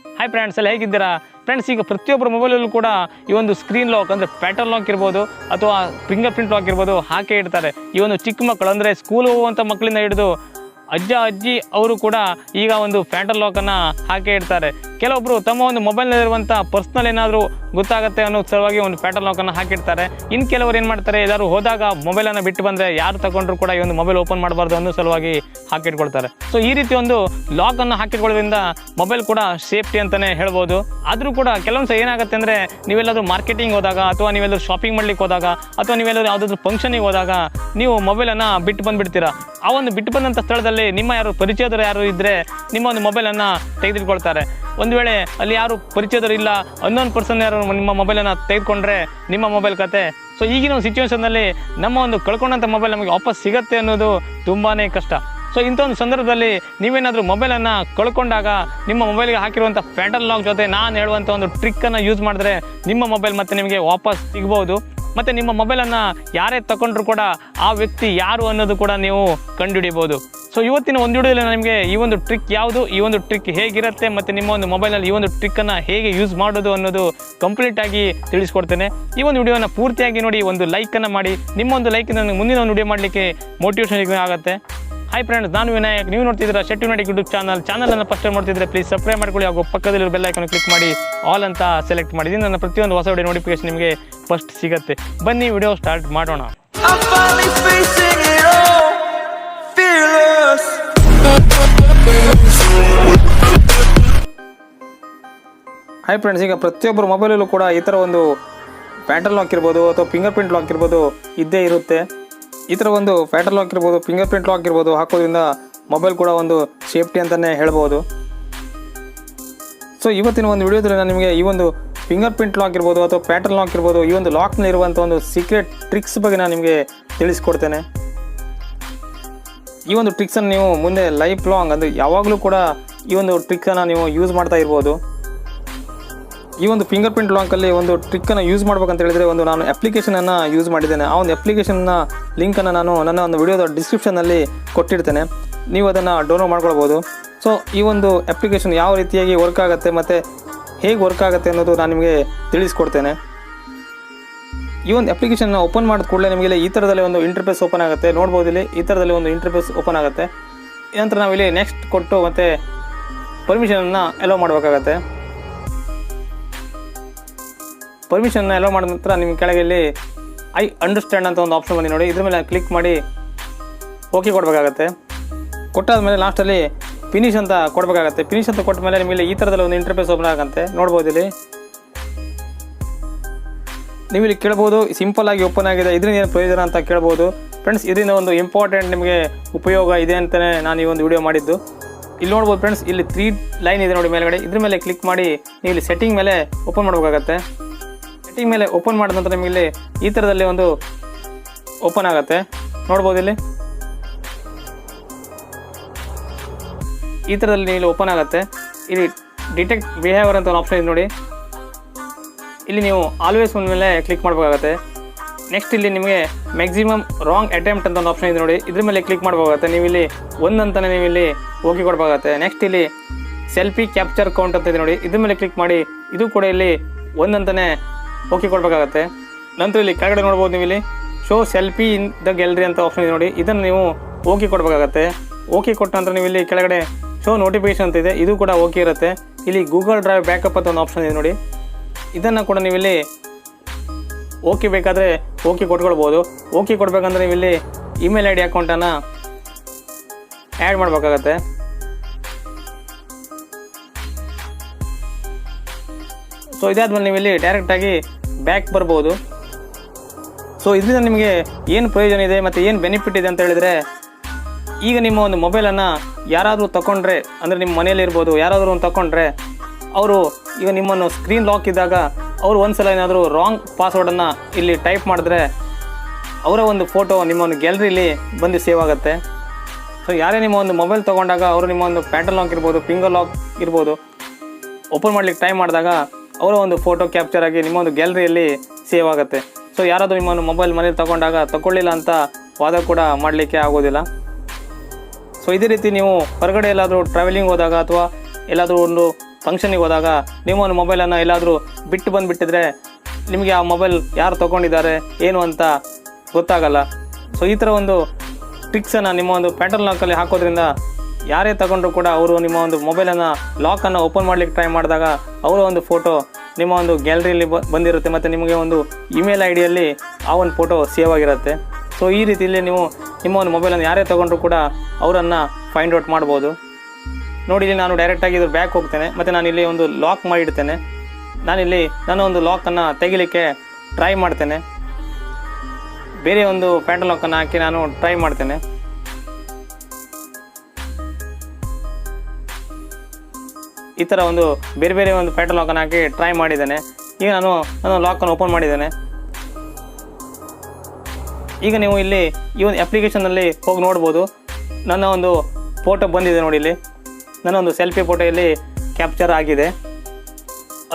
Hi friends, ಎಲ್ಲ ಹೇಗಿದ್ದೀರಾ friends? ಈಗ ಪ್ರತಿಯೊಬ್ಬರ ಮೊಬೈಲಲ್ಲೂ ಕೂಡ ಈ ಒಂದು ಸ್ಕ್ರೀನ್ ಲಾಕ್ ಅಂದರೆ ಪ್ಯಾಟರ್ನ್ ಲಾಕ್ ಇರ್ಬೋದು ಅಥವಾ ಫಿಂಗರ್ ಪ್ರಿಂಟ್ ಲಾಕ್ ಇರ್ಬೋದು ಹಾಕೇ ಇಡ್ತಾರೆ. ಈ ಒಂದು ಚಿಕ್ಕ ಮಕ್ಕಳು ಅಂದರೆ ಸ್ಕೂಲ್ ಹೋಗುವಂಥ ಮಕ್ಕಳಿಂದ ಹಿಡಿದು ಅಜ್ಜ ಅಜ್ಜಿ ಅವರು ಕೂಡ ಈಗ ಒಂದು ಪ್ಯಾಟರ್ನ್ ಲಾಕನ್ನು ಹಾಕೇ ಇಡ್ತಾರೆ. ಕೆಲವೊಬ್ಬರು ತಮ್ಮ ಒಂದು ಮೊಬೈಲ್ನಲ್ಲಿರುವಂಥ ಪರ್ಸ್ನಲ್ ಏನಾದರೂ ಗೊತ್ತಾಗುತ್ತೆ ಅನ್ನೋ ಸಲುವಾಗಿ ಒಂದು ಪ್ಯಾಟರ್ನ್ ಲಾಕನ್ನು ಹಾಕಿಡ್ತಾರೆ. ಇನ್ನು ಕೆಲವರು ಏನು ಮಾಡ್ತಾರೆ, ಎಲ್ಲರೂ ಹೋದಾಗ ಮೊಬೈಲನ್ನು ಬಿಟ್ಟು ಬಂದರೆ ಯಾರು ತಗೊಂಡ್ರು ಕೂಡ ಈ ಒಂದು ಮೊಬೈಲ್ ಓಪನ್ ಮಾಡಬಾರ್ದು ಅನ್ನೋ ಸಲುವಾಗಿ ಹಾಕಿಟ್ಕೊಳ್ತಾರೆ. ಸೊ ಈ ರೀತಿ ಒಂದು ಲಾಕನ್ನು ಹಾಕಿಟ್ಕೊಳ್ಳೋದ್ರಿಂದ ಮೊಬೈಲ್ ಕೂಡ ಸೇಫ್ಟಿ ಅಂತಲೇ ಹೇಳ್ಬೋದು. ಆದರೂ ಕೂಡ ಕೆಲವೊಂದು ಏನಾಗುತ್ತೆ ಅಂದರೆ, ನೀವೆಲ್ಲಾದರೂ ಮಾರ್ಕೆಟಿಂಗ್ ಹೋದಾಗ ಅಥವಾ ನೀವೆಲ್ಲರೂ ಶಾಪಿಂಗ್ ಮಾಡ್ಲಿಕ್ಕೆ ಹೋದಾಗ ಅಥವಾ ನೀವೆಲ್ಲರೂ ಯಾವುದಾದ್ರೂ ಫಂಕ್ಷನಿಗೆ ಹೋದಾಗ ನೀವು ಮೊಬೈಲನ್ನು ಬಿಟ್ಟು ಬಂದುಬಿಡ್ತೀರಾ. ಆ ಒಂದು ಬಿಟ್ಟು ಬಂದಂಥ ಸ್ಥಳದಲ್ಲಿ ನಿಮ್ಮ ಯಾರು ಪರಿಚಯದವರು ಯಾರು ಇದ್ದರೆ ನಿಮ್ಮ ಒಂದು ಮೊಬೈಲನ್ನು ತೆಗೆದಿಟ್ಕೊಳ್ತಾರೆ. ಒಂದು ವೇಳೆ ಅಲ್ಲಿ ಯಾರು ಪರಿಚಯದವರು ಇಲ್ಲ, ಅನ್ನೋನ್ ಪರ್ಸನ್ ಯಾರು ನಿಮ್ಮ ಮೊಬೈಲನ್ನು ತೆಗೆದುಕೊಂಡ್ರೆ ನಿಮ್ಮ ಮೊಬೈಲ್ ಕತೆ. ಸೊ ಈಗಿನ ಒಂದು ಸಿಚುವೇಷನ್ನಲ್ಲಿ ನಮ್ಮ ಒಂದು ಕಳ್ಕೊಂಡಂಥ ಮೊಬೈಲ್ ನಮಗೆ ವಾಪಸ್ ಸಿಗುತ್ತೆ ಅನ್ನೋದು ತುಂಬಾ ಕಷ್ಟ. ಸೊ ಇಂಥ ಒಂದು ಸಂದರ್ಭದಲ್ಲಿ ನೀವೇನಾದರೂ ಮೊಬೈಲನ್ನು ಕಳ್ಕೊಂಡಾಗ ನಿಮ್ಮ ಮೊಬೈಲ್ಗೆ ಹಾಕಿರುವಂಥ ಪ್ಯಾಟರ್ನ್ ಲಾಕ್ ಜೊತೆ ನಾನು ಹೇಳುವಂಥ ಒಂದು ಟ್ರಿಕ್ಕನ್ನು ಯೂಸ್ ಮಾಡಿದ್ರೆ ನಿಮ್ಮ ಮೊಬೈಲ್ ಮತ್ತೆ ನಿಮಗೆ ವಾಪಸ್ ಸಿಗ್ಬೋದು. ಮತ್ತು ನಿಮ್ಮ ಮೊಬೈಲನ್ನು ಯಾರೇ ತಗೊಂಡ್ರು ಕೂಡ ಆ ವ್ಯಕ್ತಿ ಯಾರು ಅನ್ನೋದು ಕೂಡ ನೀವು ಕಂಡುಹಿಡಿಬೋದು. ಸೊ ಇವತ್ತಿನ ಒಂದು ವಿಡಿಯೋದಲ್ಲಿ ನಿಮಗೆ ಈ ಒಂದು ಟ್ರಿಕ್ ಯಾವುದು, ಈ ಒಂದು ಟ್ರಿಕ್ ಹೇಗಿರುತ್ತೆ ಮತ್ತು ನಿಮ್ಮ ಒಂದು ಮೊಬೈಲಲ್ಲಿ ಈ ಒಂದು ಟ್ರಿಕ್ಕನ್ನು ಹೇಗೆ ಯೂಸ್ ಮಾಡೋದು ಅನ್ನೋದು ಕಂಪ್ಲೀಟಾಗಿ ತಿಳಿಸ್ಕೊಡ್ತೇನೆ. ಈ ಒಂದು ವಿಡಿಯೋನ ಪೂರ್ತಿಯಾಗಿ ನೋಡಿ, ಒಂದು ಲೈಕನ್ನು ಮಾಡಿ. ನಿಮ್ಮ ಒಂದು ಲೈಕಿಂದ ನನಗೆ ಮುಂದಿನ ಒಂದು ವಿಡಿಯೋ ಮಾಡಲಿಕ್ಕೆ ಮೋಟಿವೇಶನ್ ಆಗುತ್ತೆ. ಹಾಯ್ ಫ್ರೆಂಡ್ಸ್, ನಾನು ವಿನಾಯಕ್. ನೀವು ನೋಡ್ತಿದ್ದೀರಾ shettyvinutech ಯೂಟ್ಯೂಬ್ ಚಾನಲನ್ನು ಫಸ್ಟ್ ಟೈಮ್ ನೋಡ್ತಿದ್ರೆ ಪ್ಲೀಸ್ ಸಬ್ಸ್ಕ್ರೈಬ್ ಮಾಡ್ಕೊಳ್ಳಿ. ಹಾಗೂ ಪಕ್ಕದಲ್ಲಿರೋ ಬೆಲ್ ಐಕಾನ್ ಕ್ಲಿಕ್ ಮಾಡಿ ಆಲ್ ಅಂತ ಸೆಲೆಕ್ಟ್ ಮಾಡಿ. ನನ್ನ ಪ್ರತಿಯೊಂದು ಹೊಸ ವಿಡಿಯೋ ನೋಟಿಫಿಕೇಶನ್ ನಿಮಗೆ ಫಸ್ಟ್ ಸಿಗುತ್ತೆ. ಬನ್ನಿ ವಿಡಿಯೋ ಸ್ಟಾರ್ಟ್ ಮಾಡೋಣ. ಹಾಯ್ ಫ್ರೆಂಡ್ಸ್, ಈಗ ಪ್ರತಿಯೊಬ್ಬರು ಮೊಬೈಲಲ್ಲೂ ಕೂಡ ಈ ಥರ ಒಂದು ಪ್ಯಾಟರ್ನ್ ಲಾಕ್ ಇರ್ಬೋದು ಅಥವಾ ಫಿಂಗರ್ ಪ್ರಿಂಟ್ ಲಾಕ್ ಇರ್ಬೋದು ಇದ್ದೇ ಇರುತ್ತೆ. ಈ ಥರ ಒಂದು ಪ್ಯಾಟರ್ನ್ ಲಾಕ್ ಇರ್ಬೋದು, ಫಿಂಗರ್ ಪ್ರಿಂಟ್ ಲಾಕ್ ಇರ್ಬೋದು ಹಾಕೋದ್ರಿಂದ ಮೊಬೈಲ್ ಕೂಡ ಒಂದು ಸೇಫ್ಟಿ ಅಂತಲೇ ಹೇಳ್ಬೋದು. ಸೊ ಇವತ್ತಿನ ಒಂದು ವಿಡಿಯೋದಲ್ಲಿ ನಾನು ನಿಮಗೆ ಈ ಒಂದು ಫಿಂಗರ್ ಪ್ರಿಂಟ್ ಲಾಕ್ ಇರ್ಬೋದು ಅಥವಾ ಪ್ಯಾಟರ್ನ್ ಲಾಕ್ ಇರ್ಬೋದು ಈ ಒಂದು ಲಾಕ್ನಲ್ಲಿರುವಂಥ ಒಂದು ಸೀಕ್ರೆಟ್ ಟ್ರಿಕ್ಸ್ ಬಗ್ಗೆ ನಾನು ನಿಮಗೆ ತಿಳಿಸ್ಕೊಡ್ತೇನೆ. ಈ ಒಂದು ಟ್ರಿಕ್ಸನ್ನು ನೀವು ಮುಂದೆ ಲೈಫ್ ಲಾಂಗ್ ಅಂದರೆ ಯಾವಾಗಲೂ ಕೂಡ ಈ ಒಂದು ಟ್ರಿಕ್ಕನ್ನು ನೀವು ಯೂಸ್ ಮಾಡ್ತಾ ಇರ್ಬೋದು. ಈ ಒಂದು ಫಿಂಗರ್ ಪ್ರಿಂಟ್ ಲಾಕಲ್ಲಿ ಒಂದು ಟ್ರಿಕ್ಕನ್ನು ಯೂಸ್ ಮಾಡ್ಬೇಕಂತ ಹೇಳಿದರೆ ನಾನು ಅಪ್ಲಿಕೇಶನನ್ನು ಯೂಸ್ ಮಾಡಿದ್ದೇನೆ. ಆ ಒಂದು ಅಪ್ಲಿಕೇಶನ್ನ ಲಿಂಕನ್ನು ನಾನು ನನ್ನ ಒಂದು ವಿಡಿಯೋದ ಡಿಸ್ಕ್ರಿಪ್ಷನ್ನಲ್ಲಿ ಕೊಟ್ಟಿರ್ತೇನೆ, ನೀವು ಅದನ್ನು ಡೌನ್ಲೋಡ್ ಮಾಡ್ಕೊಳ್ಬೋದು. ಸೊ ಈ ಒಂದು ಅಪ್ಲಿಕೇಶನ್ ಯಾವ ರೀತಿಯಾಗಿ ವರ್ಕ್ ಆಗುತ್ತೆ ಮತ್ತು ಹೇಗೆ ವರ್ಕ್ ಆಗುತ್ತೆ ಅನ್ನೋದು ನಾನು ನಿಮಗೆ ತಿಳಿಸ್ಕೊಡ್ತೇನೆ. ಈ ಒಂದು ಅಪ್ಲಿಕೇಶನ್ನ ಓಪನ್ ಮಾಡಿದ ಕೂಡಲೇ ನಿಮಗೆ ಈ ಥರದಲ್ಲಿ ಒಂದು ಇಂಟರ್ಫೇಸ್ ಓಪನ್ ಆಗುತ್ತೆ. ನೋಡ್ಬೋದು, ಇಲ್ಲಿ ಈ ಥರದಲ್ಲಿ ಒಂದು ಇಂಟರ್ಫೇಸ್ ಓಪನ್ ಆಗುತ್ತೆ. ನಂತರ ನಾವಿಲ್ಲಿ ನೆಕ್ಸ್ಟ್ ಕೊಟ್ಟು ಮತ್ತು ಪರ್ಮಿಷನನ್ನು ಅಲೋ ಮಾಡಬೇಕಾಗತ್ತೆ. ಪರ್ಮಿಷನ್ನ ಅಲೋ ಮಾಡಿದ ನಂತರ ನಿಮ್ಮ ಕೆಳಗೆ ಇಲ್ಲಿ ಐ ಅಂಡರ್ಸ್ಟ್ಯಾಂಡ್ ಅಂತ ಒಂದು ಆಪ್ಷನ್ ಬಂದು ನೋಡಿ, ಇದ್ರ ಮೇಲೆ ಕ್ಲಿಕ್ ಮಾಡಿ ಓಕೆ ಕೊಡಬೇಕಾಗತ್ತೆ. ಕೊಟ್ಟಾದ್ಮೇಲೆ ಲಾಸ್ಟಲ್ಲಿ ಫಿನಿಶ್ ಅಂತ ಕೊಡಬೇಕಾಗತ್ತೆ. ಫಿನಿಶ್ ಅಂತ ಕೊಟ್ಟ ಮೇಲೆ ನಿಮಗೆ ಈ ಥರದಲ್ಲಿ ಒಂದು ಇಂಟರ್ಫೇಸ್ ಓಪನ್ ಆಗುತ್ತೆ. ನೋಡ್ಬೋದು, ಇಲ್ಲಿ ನೀವು ಇಲ್ಲಿ ಕೇಳ್ಬೋದು ಸಿಂಪಲ್ ಆಗಿ ಓಪನ್ ಆಗಿದೆ, ಇದರಿಂದ ಏನು ಪ್ರಯೋಜನ ಅಂತ ಕೇಳ್ಬೋದು. ಫ್ರೆಂಡ್ಸ್, ಇದರಿಂದ ಒಂದು ಇಂಪಾರ್ಟೆಂಟ್ ನಿಮಗೆ ಉಪಯೋಗ ಇದೆ ಅಂತಲೇ ನಾನು ಈ ಒಂದು ವಿಡಿಯೋ ಮಾಡಿದ್ದು. ಇಲ್ಲಿ ನೋಡ್ಬೋದು ಫ್ರೆಂಡ್ಸ್, ಇಲ್ಲಿ 3 ಲೈನ್ ಇದೆ ನೋಡಿ ಮೇಲ್ಗಡೆ, ಇದ್ರ ಮೇಲೆ ಕ್ಲಿಕ್ ಮಾಡಿ ನೀವು ಇಲ್ಲಿ ಸೆಟ್ಟಿಂಗ್ ಮೇಲೆ ಓಪನ್ ಮಾಡಬೇಕಾಗತ್ತೆ. ಸೆಟ್ಟಿಂಗ್ ಮೇಲೆ ಓಪನ್ ಮಾಡಿದ ನಂತರ ನಿಮಗೆ ಇಲ್ಲಿ ಈ ಥರದಲ್ಲಿ ಒಂದು ಓಪನ್ ಆಗುತ್ತೆ. ನೋಡ್ಬೋದು, ಇಲ್ಲಿ ಈ ಥರದಲ್ಲಿ ಇಲ್ಲಿ ಓಪನ್ ಆಗುತ್ತೆ. ಇಲ್ಲಿ ಡಿಟೆಕ್ಟ್ ಬಿಹೇವಿಯರ್ ಅಂತ ಒಂದು ಆಪ್ಷನ್ ಇದೆ ನೋಡಿ, ಇಲ್ಲಿ ನೀವು ಆಲ್ವೇಸ್ ಒನ್ ಮೇಲೆ ಕ್ಲಿಕ್ ಮಾಡಬೇಕಾಗತ್ತೆ. ನೆಕ್ಸ್ಟ್ ಇಲ್ಲಿ ನಿಮಗೆ ಮ್ಯಾಕ್ಸಿಮಮ್ ರಾಂಗ್ ಅಟೆಂಪ್ಟ್ ಅಂತ ಒಂದು ಆಪ್ಷನ್ ಇದೆ ನೋಡಿ, ಇದ್ರ ಮೇಲೆ ಕ್ಲಿಕ್ ಮಾಡಬೇಕಾಗತ್ತೆ. ನೀವು ಇಲ್ಲಿ ಒಂದಂತಾನೆ ನೀವು ಇಲ್ಲಿ ಓಕೆ ಕೊಡಬೇಕಾಗತ್ತೆ. ನೆಕ್ಸ್ಟ್ ಇಲ್ಲಿ ಸೆಲ್ಫಿ ಕ್ಯಾಪ್ಚರ್ ಕೌಂಟ್ ಅಂತ ಇದೆ ನೋಡಿ, ಇದ್ರ ಮೇಲೆ ಕ್ಲಿಕ್ ಮಾಡಿ ಇದು ಕೂಡ ಇಲ್ಲಿ ಒಂದಂತಾನೆ ಓಕೆ ಕೊಡಬೇಕಾಗತ್ತೆ. ನಂತರ ಇಲ್ಲಿ ಕೆಳಗಡೆ ನೋಡ್ಬೋದು, ನೀವು ಇಲ್ಲಿ show selfie in the gallery ಅಂತ ಆಪ್ಷನ್ ಇದೆ ನೋಡಿ, ಇದನ್ನು ನೀವು ಓಕೆ ಕೊಡಬೇಕಾಗತ್ತೆ. ಓಕೆ ಕೊಟ್ಟ ನಂತರ ನೀವು ಇಲ್ಲಿ ಕೆಳಗಡೆ ಶೋ ನೋಟಿಫಿಕೇಶನ್ ಅಂತ ಇದೆ, ಇದು ಕೂಡ ಓಕೆ ಇರುತ್ತೆ. ಇಲ್ಲಿ ಗೂಗಲ್ ಡ್ರೈವ್ ಬ್ಯಾಕಪ್ ಅಂತ ಒಂದು ಆಪ್ಷನ್ ಇದೆ ನೋಡಿ, ಇದನ್ನು ಕೂಡ ನೀವು ಇಲ್ಲಿ ಓಕೆ ಬೇಕಾದರೆ ಓಕೆ ಕೊಟ್ಕೊಳ್ಬೋದು. ಓಕೆ ಕೊಡಬೇಕಂದ್ರೆ ನೀವು ಇಲ್ಲಿ ಇಮೇಲ್ ಐ ಡಿ ಅಕೌಂಟನ್ನು ಆ್ಯಡ್ ಮಾಡಬೇಕಾಗತ್ತೆ. ಸೊ ಇದಾದ್ಮೇಲೆ ನೀವು ಇಲ್ಲಿ ಡೈರೆಕ್ಟಾಗಿ ಬ್ಯಾಕ್ ಬರ್ಬೋದು. ಸೊ ಇದರಿಂದ ನಿಮಗೆ ಏನು ಪ್ರಯೋಜನ ಇದೆ ಮತ್ತು ಏನು ಬೆನಿಫಿಟ್ ಇದೆ ಅಂತ ಹೇಳಿದರೆ, ಈಗ ನಿಮ್ಮ ಒಂದು ಮೊಬೈಲನ್ನು ಯಾರಾದರೂ ತಗೊಂಡ್ರೆ ಅಂದರೆ ನಿಮ್ಮ ಮನೆಯಲ್ಲಿ ಇರ್ಬೋದು, ಯಾರಾದರೂ ಒಂದು ತಗೊಂಡ್ರೆ ಅವರು ಈಗ ನಿಮ್ಮನ್ನು ಸ್ಕ್ರೀನ್ ಲಾಕ್ ಇದ್ದಾಗ ಅವರು ಒಂದು ಸಲ ಏನಾದರೂ ರಾಂಗ್ ಪಾಸ್ವರ್ಡನ್ನು ಇಲ್ಲಿ ಟೈಪ್ ಮಾಡಿದ್ರೆ ಅವರ ಒಂದು ಫೋಟೋ ನಿಮ್ಮ ಒಂದು ಗ್ಯಾಲರಿಲಿ ಬಂದು ಸೇವ್ ಆಗುತ್ತೆ. ಸೊ ಯಾರೇ ನಿಮ್ಮ ಒಂದು ಮೊಬೈಲ್ ತೊಗೊಂಡಾಗ ಅವರು ನಿಮ್ಮ ಒಂದು ಪ್ಯಾಟರ್ನ್ ಲಾಕ್ ಇರ್ಬೋದು, ಫಿಂಗರ್ ಲಾಕ್ ಇರ್ಬೋದು ಓಪನ್ ಮಾಡಲಿಕ್ಕೆ ಟ್ರೈ ಮಾಡಿದಾಗ ಅವರ ಒಂದು ಫೋಟೋ ಕ್ಯಾಪ್ಚರ್ ಆಗಿ ನಿಮ್ಮ ಒಂದು ಗ್ಯಾಲರಿಯಲ್ಲಿ ಸೇವ್ ಆಗುತ್ತೆ. ಸೊ ಯಾರಾದರೂ ನಿಮ್ಮನ್ನು ಮೊಬೈಲ್ ಮನೇಲಿ ತಗೊಳ್ಳಿಲ್ಲ ಅಂತ ವಾದ ಕೂಡ ಮಾಡಲಿಕ್ಕೆ ಆಗೋದಿಲ್ಲ. ಸೊ ಇದೇ ರೀತಿ ನೀವು ಹೊರಗಡೆ ಎಲ್ಲಾದರೂ ಟ್ರಾವೆಲಿಂಗ್ ಹೋದಾಗ ಅಥವಾ ಎಲ್ಲಾದರೂ ಒಂದು ಫಂಕ್ಷನಿಗೆ ಹೋದಾಗ ನೀವು ಒಂದು ಮೊಬೈಲನ್ನು ಎಲ್ಲಾದರೂ ಬಿಟ್ಟು ಬಂದುಬಿಟ್ಟಿದ್ರೆ ನಿಮಗೆ ಆ ಮೊಬೈಲ್ ಯಾರು ತೊಗೊಂಡಿದ್ದಾರೆ ಏನು ಅಂತ ಗೊತ್ತಾಗಲ್ಲ. ಸೊ ಈ ಥರ ಒಂದು ಟ್ರಿಕ್ಸನ್ನು ನಿಮ್ಮ ಒಂದು ಪ್ಯಾಟರ್ನ್ ಲಾಕಲ್ಲಿ ಹಾಕೋದ್ರಿಂದ ಯಾರೇ ತಗೊಂಡ್ರು ಕೂಡ ಅವರು ನಿಮ್ಮ ಒಂದು ಮೊಬೈಲನ್ನು ಲಾಕನ್ನು ಓಪನ್ ಮಾಡಲಿಕ್ಕೆ ಟ್ರೈ ಮಾಡಿದಾಗ ಅವರ ಒಂದು ಫೋಟೋ ನಿಮ್ಮ ಒಂದು ಗ್ಯಾಲರಿಯಲ್ಲಿ ಬಂದಿರುತ್ತೆ ಮತ್ತು ನಿಮಗೆ ಒಂದು ಇಮೇಲ್ ಐ ಡಿಯಲ್ಲಿ ಆ ಒಂದು ಫೋಟೋ ಸೇವ್ ಆಗಿರುತ್ತೆ. ಸೊ ಈ ರೀತಿಯಲ್ಲಿ ನೀವು ನಿಮ್ಮ ಒಂದು ಮೊಬೈಲನ್ನು ಯಾರೇ ತೊಗೊಂಡ್ರು ಕೂಡ ಅವರನ್ನು ಫೈಂಡ್ ಔಟ್ ಮಾಡ್ಬೋದು. ನೋಡಿ, ಇಲ್ಲಿ ನಾನು ಡೈರೆಕ್ಟಾಗಿ ಇದ್ರ ಬ್ಯಾಕ್ ಹೋಗ್ತೇನೆ ಮತ್ತು ನಾನಿಲ್ಲಿ ಒಂದು ಲಾಕ್ ಮಾಡಿಡ್ತೇನೆ. ನಾನಿಲ್ಲಿ ನನ್ನ ಒಂದು ಲಾಕನ್ನು ತೆಗಿಲಿಕ್ಕೆ ಟ್ರೈ ಮಾಡ್ತೇನೆ. ಬೇರೆ ಒಂದು ಪ್ಯಾಟರ್ನ್ ಲಾಕನ್ನು ಹಾಕಿ ನಾನು ಟ್ರೈ ಮಾಡ್ತೇನೆ. ಈ ಥರ ಒಂದು ಬೇರೆ ಬೇರೆ ಒಂದು ಪ್ಯಾಟರ್ನ್ ಲಾಕನ್ನು ಹಾಕಿ ಟ್ರೈ ಮಾಡಿದ್ದೇನೆ. ಈಗ ನಾನು ಲಾಕನ್ನು ಓಪನ್ ಮಾಡಿದ್ದೇನೆ. ಈಗ ನೀವು ಇಲ್ಲಿ ಈ ಒಂದು ಅಪ್ಲಿಕೇಶನಲ್ಲಿ ಹೋಗಿ ನೋಡ್ಬೋದು, ನನ್ನ ಒಂದು ಫೋಟೋ ಬಂದಿದೆ ನೋಡಿ. ಇಲ್ಲಿ ನನ್ನ ಒಂದು ಸೆಲ್ಫಿ ಫೋಟೋ ಇಲ್ಲಿ ಕ್ಯಾಪ್ಚರ್ ಆಗಿದೆ.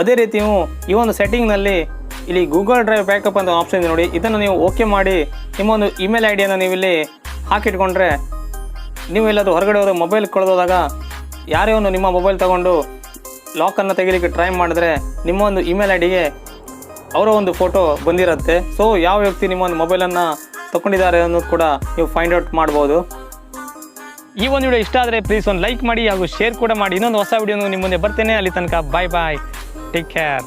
ಅದೇ ರೀತಿ ನೀವು ಈ ಒಂದು ಸೆಟ್ಟಿಂಗ್ನಲ್ಲಿ ಇಲ್ಲಿ ಗೂಗಲ್ ಡ್ರೈವ್ ಬ್ಯಾಕಪ್ ಅಂತ ಆಪ್ಷನ್ ಇದೆ ನೋಡಿ. ಇದನ್ನು ನೀವು ಓಕೆ ಮಾಡಿ ನಿಮ್ಮ ಒಂದು ಇಮೇಲ್ ಐ ಡಿಯನ್ನು ನೀವು ಇಲ್ಲಿ ಹಾಕಿಟ್ಕೊಂಡ್ರೆ ನೀವು ಎಲ್ಲಾದರೂ ಹೊರಗಡೆ ಹೋದ ಮೊಬೈಲ್ ಕಳೆದೋದಾಗ ಯಾರೇ ಒಂದು ನಿಮ್ಮ ಮೊಬೈಲ್ ತೊಗೊಂಡು ಲಾಕನ್ನು ತೆಗಿಲಿಕ್ಕೆ ಟ್ರೈ ಮಾಡಿದ್ರೆ ನಿಮ್ಮ ಒಂದು ಇಮೇಲ್ ಐ ಡಿಗೆ ಅವರ ಒಂದು ಫೋಟೋ ಬಂದಿರುತ್ತೆ. ಸೊ ಯಾವ ವ್ಯಕ್ತಿ ನಿಮ್ಮ ಒಂದು ಮೊಬೈಲನ್ನು ತಗೊಂಡಿದ್ದಾರೆ ಅನ್ನೋದು ಕೂಡ ನೀವು ಫೈಂಡ್ ಔಟ್ ಮಾಡ್ಬೋದು. ಈ ಒಂದು ವಿಡಿಯೋ ಇಷ್ಟ ಆದರೆ ಪ್ಲೀಸ್ ಒಂದು ಲೈಕ್ ಮಾಡಿ ಹಾಗೂ ಶೇರ್ ಕೂಡ ಮಾಡಿ. ಇನ್ನೊಂದು ಹೊಸ ವಿಡಿಯೋ ನಿಮ್ಮ ಮುಂದೆ ಬರ್ತೇನೆ. ಅಲ್ಲಿ ತನಕ ಬಾಯ್ ಬಾಯ್, ಟೇಕ್ ಕೇರ್.